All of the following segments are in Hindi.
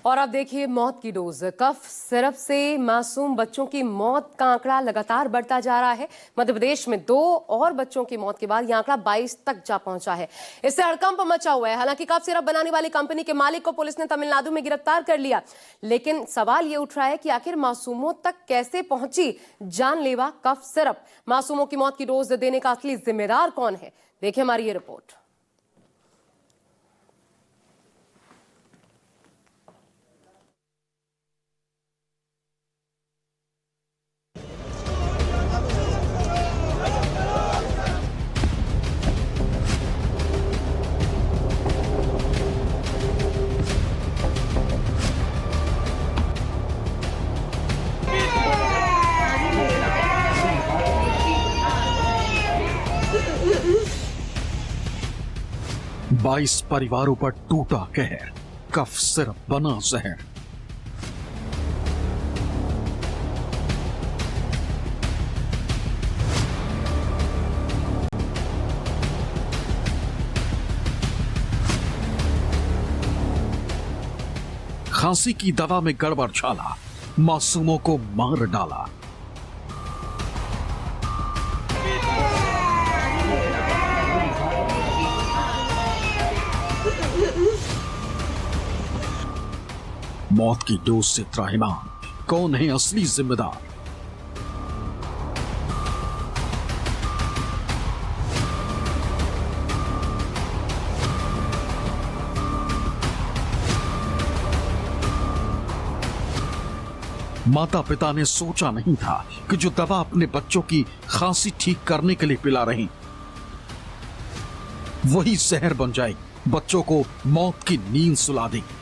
और अब देखिए मौत की डोज। कफ सिरप से मासूम बच्चों की मौत का आंकड़ा लगातार बढ़ता जा रहा है। मध्य प्रदेश में 2 और बच्चों की मौत के बाद यह आंकड़ा 22 तक जा पहुंचा है। इससे हड़कंप मचा हुआ है। हालांकि कफ सिरप बनाने वाली कंपनी के मालिक को पुलिस ने तमिलनाडु में गिरफ्तार कर लिया, लेकिन सवाल यह उठ रहा है कि आखिर मासूमों तक कैसे पहुंची जानलेवा कफ सिरप। मासूमों की मौत की डोज देने का असली जिम्मेदार कौन है, देखिए हमारी ये रिपोर्ट। बाईस परिवारों पर टूटा कहर, कफ सिरप बना जहर। खांसी की दवा में गड़बड़ झाला, मासूमों को मार डाला। मौत की डोज से त्राहिमाम, कौन है असली जिम्मेदार? माता पिता ने सोचा नहीं था कि जो दवा अपने बच्चों की खांसी ठीक करने के लिए पिला रही, वही जहर बन जाए, बच्चों को मौत की नींद सुला देगी।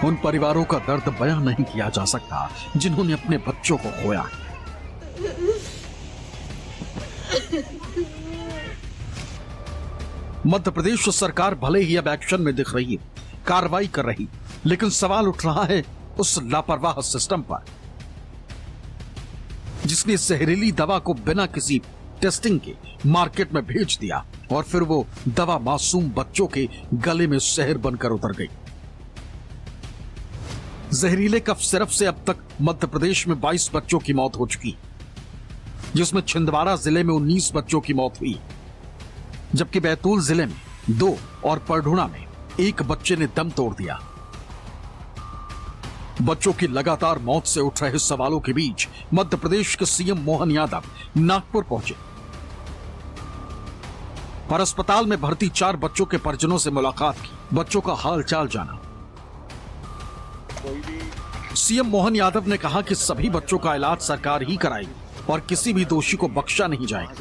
उन परिवारों का दर्द बयां नहीं किया जा सकता जिन्होंने अपने बच्चों को खोया। मध्य प्रदेश सरकार भले ही अब एक्शन में दिख रही है, कार्रवाई कर रही, लेकिन सवाल उठ रहा है उस लापरवाह सिस्टम पर जिसने जहरीली दवा को बिना किसी टेस्टिंग के मार्केट में भेज दिया और फिर वो दवा मासूम बच्चों के गले में जहर बनकर उतर गई। जहरीले कफ सिरप से अब तक मध्य प्रदेश में 22 बच्चों की मौत हो चुकी, जिसमें छिंदवाड़ा जिले में 19 बच्चों की मौत हुई, जबकि बैतूल जिले में 2 और परढुणा में 1 बच्चे ने दम तोड़ दिया। बच्चों की लगातार मौत से उठ रहे सवालों के बीच मध्य प्रदेश के सीएम मोहन यादव नागपुर पहुंचे और अस्पताल में भर्ती 4 बच्चों के परिजनों से मुलाकात की, बच्चों का हाल चाल जाना। सीएम मोहन यादव ने कहा कि सभी बच्चों का इलाज सरकार ही कराएगी और किसी भी दोषी को बख्शा नहीं जाएगा।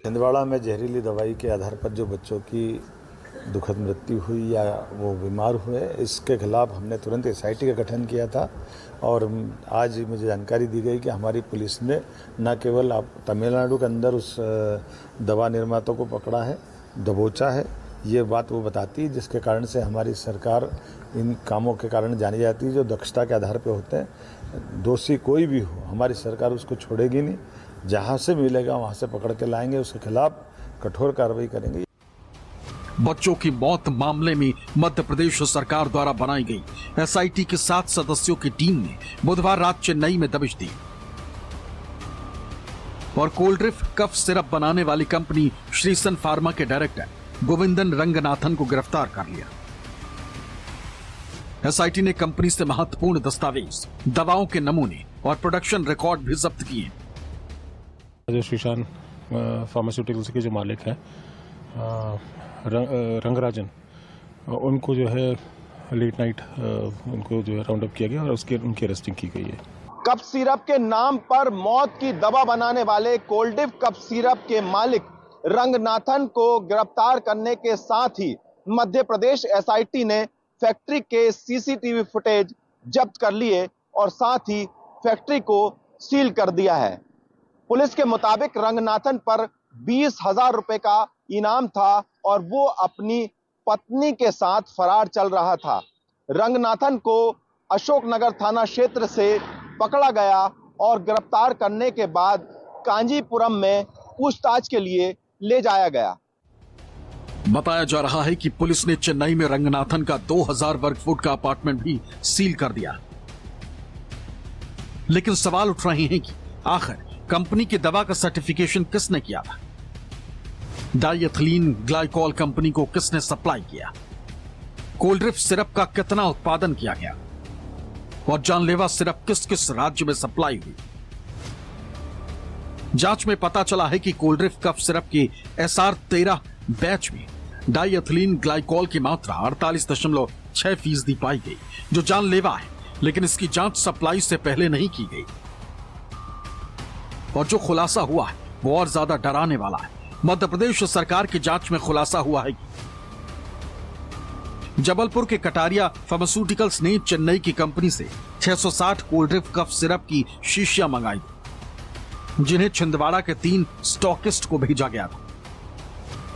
छिंदवाड़ा में जहरीली दवाई के आधार पर जो बच्चों की दुखद मृत्यु हुई या वो बीमार हुए, इसके खिलाफ हमने तुरंत एसआईटी का गठन किया था और आज मुझे जानकारी दी गई कि हमारी पुलिस ने न केवल तमिलनाडु के अंदर उस दवा निर्माता को पकड़ा है, दबोचा है, ये बात वो बताती है, जिसके कारण से हमारी सरकार इन कामों के कारण जानी जाती है जो दक्षता के आधार पे होते हैं। दोषी कोई भी हो, हमारी सरकार उसको छोड़ेगी नहीं, जहाँ से मिलेगा वहाँ से पकड़ के लाएंगे, उसके खिलाफ कठोर कार्रवाई करेंगे। बच्चों की मौत मामले में मध्य प्रदेश सरकार द्वारा बनाई गई एसआईटी के 7 सदस्यों की टीम ने बुधवार रात चेन्नई में दबिश दी और कोल्ड्रिफ कफ सिरप बनाने वाली कंपनी श्रीसन फार्मा के डायरेक्टर गोविंदन रंगनाथन को गिरफ्तार कर लिया। एसआईटी ने कंपनी से महत्वपूर्ण दस्तावेज, दवाओं के नमूने और प्रोडक्शन रिकॉर्ड भी जब्त किए। जो श्रीशान फार्मास्यूटिकल्स के जो मालिक हैं रंगराजन, उनको जो है लेट नाइट उनको जो है राउंड अप किया गया और उनकी अरेस्टिंग की गई है। कफ सिरप के नाम पर मौत की दवा बनाने वाले कोल्डिफ कफ सिरप के मालिक रंगनाथन को गिरफ्तार करने के साथ ही मध्य प्रदेश एसआईटी ने फैक्ट्री के सीसीटीवी फुटेज जब्त कर लिए और साथ ही फैक्ट्री को सील कर दिया है। पुलिस के मुताबिक रंगनाथन पर 20,000 रुपए का इनाम था और वो अपनी पत्नी के साथ फरार चल रहा था। रंगनाथन को अशोकनगर थाना क्षेत्र से पकड़ा गया और गिरफ्तार करने के बाद कांजीपुरम में पूछताछ के लिए ले जाया गया। बताया जा रहा है कि पुलिस ने चेन्नई में रंगनाथन का 2000 वर्ग फुट का अपार्टमेंट भी सील कर दिया। लेकिन सवाल उठ रहे हैं कि आखिर कंपनी की दवा का सर्टिफिकेशन किसने किया था? डाइएथिलीन ग्लाइकोल कंपनी को किसने सप्लाई किया? कोल्ड्रिफ्ट सिरप का कितना उत्पादन किया गया और जानलेवा सिरप किस किस राज्य में सप्लाई हुई? जांच में पता चला है कि कोल्ड्रिफ्ट कफ सिरप की SR13 बैच में डाइएथिलीन ग्लाइकोल की मात्रा 48.6% पाई गई, जो जानलेवा है। लेकिन इसकी जांच सप्लाई से पहले नहीं की गई और जो खुलासा हुआ है वो और ज्यादा डराने वाला है। मध्य प्रदेश सरकार की जांच में खुलासा हुआ है कि जबलपुर के कटारिया फार्मास्यूटिकल्स ने चेन्नई की कंपनी से 660 कोल्ड्रिफ्ट कफ सिरप की शीशियां मंगाई, जिन्हें छिंदवाड़ा के 3 स्टॉकिस्ट को भेजा गया था।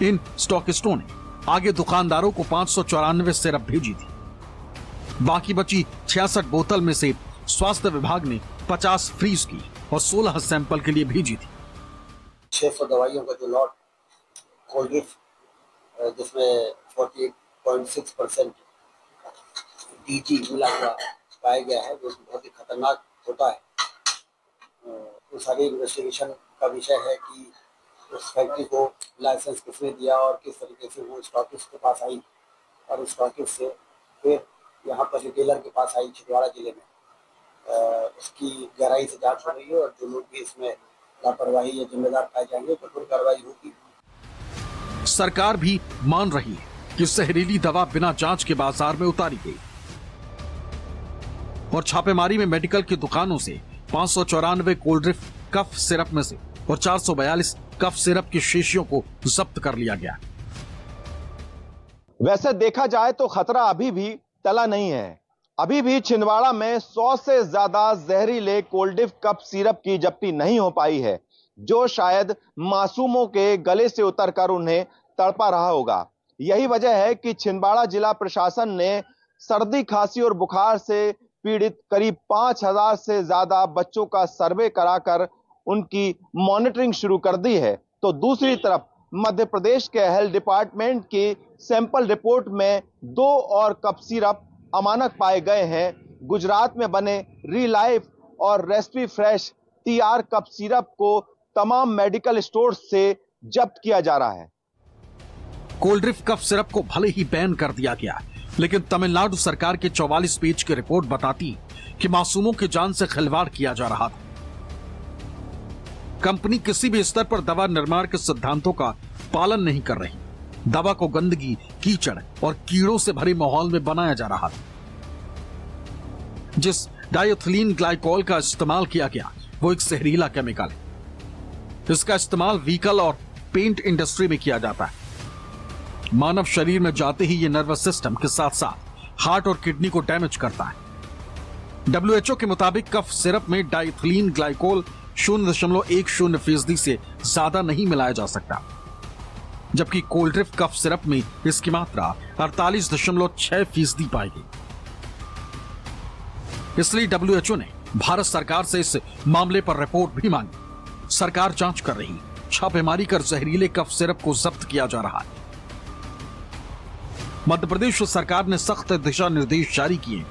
इन स्टॉकिस्टों ने आगे दुकानदारों को 594 सिरप भेजी थी। बाकी बची 66 बोतल में से स्वास्थ्य विभाग ने 50 फ्रीज की और 16 सैंपल के लिए भेजी थी। 600 दवाइयों का जो लॉट कोल्ड्रिफ्ट जिसमें 48.6% DG मिला हुआ पाया गया है, जो बहुत ही खतरनाक होता है। तो सारी इन्वेस्टिगेशन का विषय है कि उस फैक्ट्री को लाइसेंस किसने दिया और किस तरीके से वो स्टॉकिस्ट के पास आई और उस स्टॉकिस्ट से फिर यहाँ पर रिटेलर के पास आई छिंदवाड़ा जिले में। उसकी गहराई से जांच हो रही है और जो लोग भी इसमें लापरवाही या जिम्मेदार पाए जाएंगे तो फिर कार्रवाई होगी। सरकार भी मान रही है कि जहरीली दवा बिना जांच के बाजार में उतारी गई और छापेमारी में मेडिकल की दुकानों से 594 कोल्ड्रिफ्ट कफ सिरप में से और 442 कफ सिरप की शीशियों को जब्त कर लिया गया। वैसे देखा जाए तो खतरा अभी भी टला नहीं है। अभी भी छिंदवाड़ा में 100 से ज्यादा जहरीले कोल्ड्रिफ्ट कफ सिरप की जब्ती नहीं हो पाई है, जो शायद मासूमों के गले से उतरकर उन्हें तड़पा रहा होगा। यही वजह है कि छिंदवाड़ा जिला प्रशासन ने सर्दी, खांसी और बुखार से पीड़ित करीब 5000 से ज्यादा बच्चों का सर्वे कराकर उनकी मॉनिटरिंग शुरू कर दी है। तो दूसरी तरफ मध्य प्रदेश के हेल्थ डिपार्टमेंट की सैंपल रिपोर्ट में 2 और कफ सिरप अमानक पाए गए हैं। गुजरात में बने रिलाइफ और रेस्पी फ्रेश TR कफ सिरप को तमाम मेडिकल स्टोर्स से जब्त किया जा रहा है। कोल्ड्रिफ्ट कफ सिरप को भले ही बैन कर दिया गया, लेकिन तमिलनाडु सरकार के 44 पेज की रिपोर्ट बताती कि मासूमों की जान से खिलवाड़ किया जा रहा था। कंपनी किसी भी स्तर पर दवा निर्माण के सिद्धांतों का पालन नहीं कर रही। दवा को गंदगी, कीचड़ और कीड़ों से भरे माहौल में बनाया जा रहा था। जिस डाइएथिलीन ग्लाइकोल का इस्तेमाल किया गया वो एक जहरीला केमिकल है। इसका इस्तेमाल व्हीकल और पेंट इंडस्ट्री में किया जाता है। मानव शरीर में जाते ही ये नर्वस सिस्टम के साथ साथ हार्ट और किडनी को डैमेज करता है। WHO के मुताबिक कफ सिरप में डाइएथिलीन ग्लाइकोल 0.10% से ज्यादा नहीं मिलाया जा सकता, जबकि कोल्ड्रिफ्ट कफ सिरप में इसकी मात्रा 48.6% पाई गई। इसलिए WHO ने भारत सरकार से इस मामले पर रिपोर्ट भी मांगी। सरकार जांच कर रही, छापेमारी कर जहरीले कफ सिरप को जब्त किया जा रहा है। मध्य प्रदेश सरकार ने सख्त दिशा निर्देश जारी किए।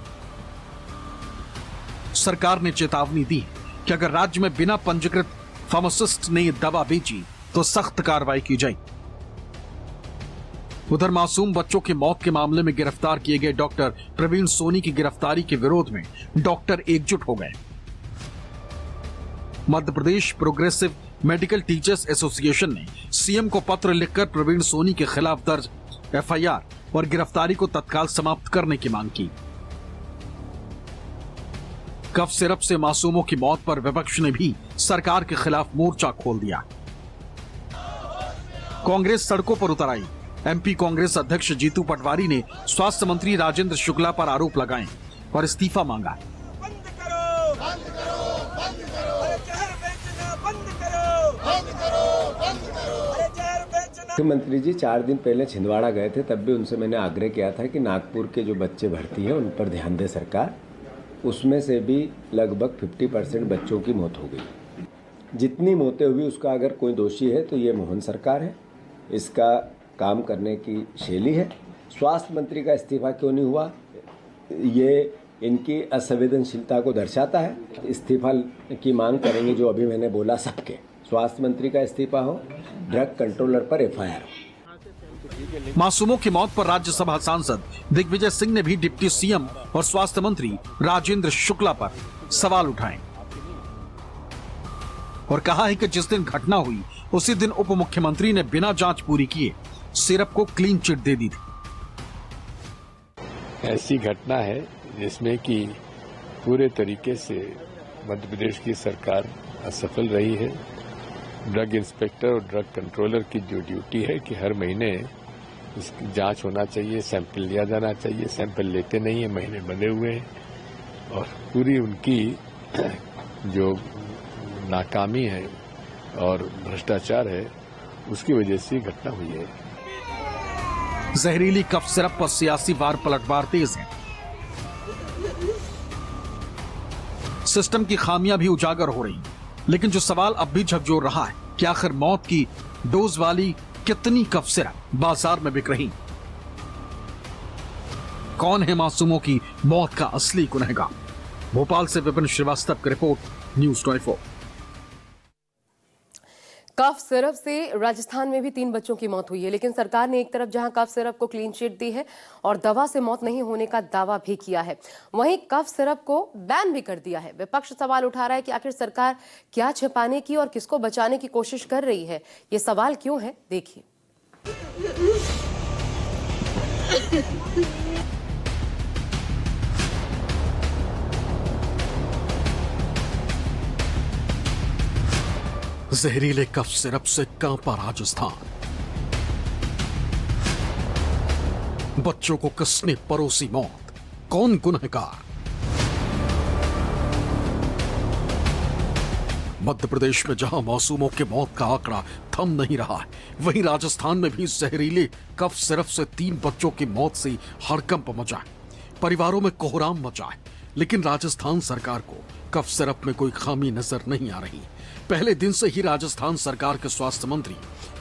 सरकार ने चेतावनी दी कि अगर राज्य में बिना पंजीकृत फार्मासिस्ट ने दवा बेची तो सख्त कार्रवाई की जाएगी। उधर मासूम बच्चों की मौत के मामले में गिरफ्तार किए गए डॉक्टर प्रवीण सोनी की गिरफ्तारी के विरोध में डॉक्टर एकजुट हो गए। Madhya Pradesh progressive medical teachers association ने सीएम को पत्र लिखकर प्रवीण सोनी के खिलाफ दर्ज FIR और गिरफ्तारी को तत्काल समाप्त करने की मांग की। कफ सिरप से मासूमों की मौत पर विपक्ष ने भी सरकार के खिलाफ मोर्चा खोल दिया। कांग्रेस सड़कों पर उतर आई। MP कांग्रेस अध्यक्ष जीतू पटवारी ने स्वास्थ्य मंत्री राजेंद्र शुक्ला पर आरोप लगाए और इस्तीफा मांगा। मुख्यमंत्री जी 4 दिन पहले छिंदवाड़ा गए थे, तब भी उनसे मैंने आग्रह किया था कि नागपुर के जो बच्चे भर्ती हैं उन पर ध्यान दे सरकार। उसमें से भी लगभग 50% बच्चों की मौत हो गई। जितनी मौतें हुई उसका अगर कोई दोषी है तो ये मोहन सरकार है। इसका काम करने की शैली है। स्वास्थ्य मंत्री का इस्तीफा क्यों नहीं हुआ, ये इनकी असंवेदनशीलता को दर्शाता है। इस्तीफा की मांग करेंगे जो अभी मैंने बोला सबके, स्वास्थ्य मंत्री का इस्तीफा हो, ड्रग कंट्रोलर पर एफआईआर हो। मासूमों की मौत पर राज्यसभा सांसद दिग्विजय सिंह ने भी डिप्टी सीएम और स्वास्थ्य मंत्री राजेंद्र शुक्ला पर सवाल उठाए और कहा है कि जिस दिन घटना हुई उसी दिन उप मुख्यमंत्री ने बिना जांच पूरी किए सिरप को क्लीन चिट दे दी थी। ऐसी घटना है जिसमें कि पूरे तरीके से मध्य प्रदेश की सरकार असफल रही है। ड्रग इंस्पेक्टर और ड्रग कंट्रोलर की जो ड्यूटी है कि हर महीने इसकी जांच होना चाहिए, सैंपल लिया जाना चाहिए, सैंपल लेते नहीं है, महीने बंधे हुए हैं और पूरी उनकी जो नाकामी है और भ्रष्टाचार है उसकी वजह से घटना हुई है। जहरीली कफ सिरप पर सियासी वार पलटवार तेज है। सिस्टम की खामियां भी उजागर हो रही, लेकिन जो सवाल अब भी झकझोर रहा है कि आखिर मौत की डोज वाली कितनी कफ सिरप बाजार में बिक रही, कौन है मासूमों की मौत का असली गुनहगार। भोपाल से विपिन श्रीवास्तव की रिपोर्ट, न्यूज़ 24। कफ सिरप से राजस्थान में भी 3 बच्चों की मौत हुई है, लेकिन सरकार ने एक तरफ जहां कफ सिरप को क्लीन चिट दी है और दवा से मौत नहीं होने का दावा भी किया है, वहीं कफ सिरप को बैन भी कर दिया है। विपक्ष सवाल उठा रहा है कि आखिर सरकार क्या छिपाने की और किसको बचाने की कोशिश कर रही है। ये सवाल क्यों है, देखिए। जहरीले कफ सिरप से कांपा राजस्थान। बच्चों को किसने परोसी मौत, कौन गुनहगार। मध्य प्रदेश में जहां मासूमों के मौत का आंकड़ा थम नहीं रहा है, वहीं राजस्थान में भी जहरीले कफ सिरप से 3 बच्चों की मौत से हड़कंप मचा है, परिवारों में कोहराम मचा है। लेकिन राजस्थान सरकार को कफ सिरप में कोई खामी नजर नहीं आ रही। पहले दिन से ही राजस्थान सरकार के स्वास्थ्य मंत्री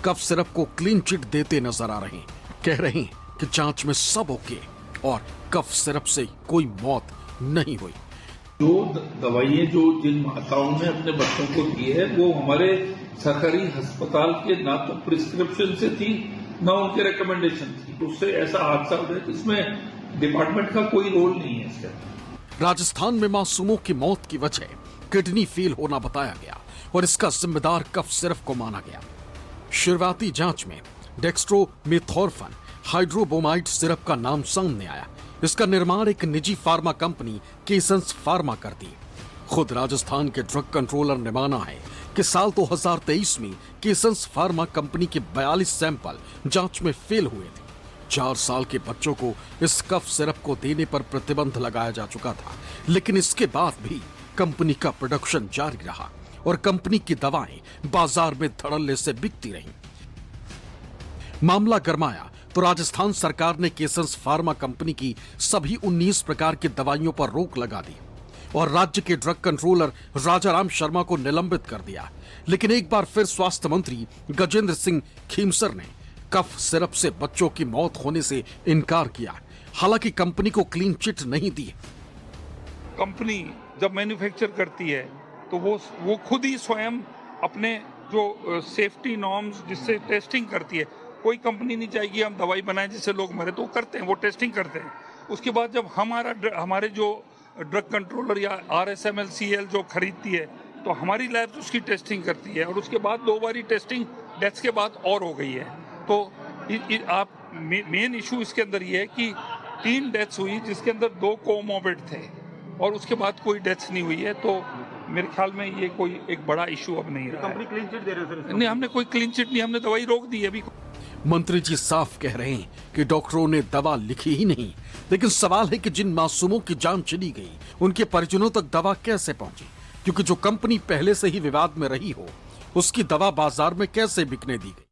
कफ सिरप को क्लीन चिट देते नजर आ रहे हैं। कह रहे हैं कि जांच में सब ओके और कफ सिरप से कोई मौत नहीं हुई। जो दवाइयाँ जो जिन माताओं ने अपने बच्चों को दी है वो हमारे सरकारी अस्पताल के ना तो प्रिस्क्रिप्शन से थी ना उनके रिकमेंडेशन थी, उससे ऐसा हादसा हो गया। इसमें डिपार्टमेंट का कोई रोल नहीं है इसके। राजस्थान में मासूमों की मौत की वजह किडनी फेल होना बताया गया और इसका जिम्मेदार कफ सिरप को माना गया। शुरुआती जांच में डेक्स्ट्रोमेथोर्फन हाइड्रोब्रोमाइड सिरप का नाम सामने आया। इसका निर्माण एक निजी फार्मा कंपनी केसंस फार्मा करती। खुद राजस्थान के ड्रग कंट्रोलर ने माना है कि साल 2023 में केसंस फार्मा कंपनी के 42 सैंपल जांच में फेल हुए थे। 4 साल के बच्चों को इस कफ सिरप को देने पर प्रतिबंध लगाया जा चुका था, लेकिन इसके बाद भी कंपनी का प्रोडक्शन जारी रहा और कंपनी की दवाएं बाजार में धड़ल्ले से बिकती रहीं। मामला गरमाया तो राजस्थान सरकार ने केसंस फार्मा कंपनी की सभी 19 प्रकार की दवाइयों पर रोक लगा दी और राज्य के ड्रग कंट्रोलर राजाराम शर्मा को निलंबित कर दिया। लेकिन एक बार फिर स्वास्थ्य मंत्री गजेंद्र सिंह खीमसर ने कफ सिरप से बच्चों की मौत होने से इनकार किया। हालांकि कंपनी को क्लीन चिट नहीं दी। कंपनी जब मैन्युफैक्चर करती है तो वो खुद ही स्वयं अपने जो सेफ्टी नॉर्म्स जिससे टेस्टिंग करती है। कोई कंपनी नहीं चाहेगी हम दवाई बनाएं जिससे लोग मरे, तो वो करते हैं, वो टेस्टिंग करते हैं। उसके बाद जब हमारे जो ड्रग कंट्रोलर या RSMLCL जो खरीदती है तो हमारी लैब उसकी टेस्टिंग करती है और उसके बाद 2 बारी टेस्टिंग डेथ्स के बाद और हो गई है। तो आप मेन इशू इसके अंदर ये है कि 3 डेथ्स हुई जिसके अंदर 2 कोमोर्बिड थे और उसके बाद कोई डेथ्स नहीं हुई है। तो मेरे ख्याल में ये कोई एक बड़ा इशू अब नहीं रहा। कंपनी क्लीन चिट दे रहे हैं? नहीं, हमने कोई क्लीन चिट नहीं, हमने दवाई रोक दी है अभी। मंत्री जी साफ कह रहे हैं कि डॉक्टरों ने दवा लिखी ही नहीं, लेकिन सवाल है कि जिन मासूमों की जान चली गई उनके परिजनों तक दवा कैसे पहुंची, क्योंकि जो कंपनी पहले से ही विवाद में रही हो उसकी दवा बाजार में कैसे बिकने दी गई।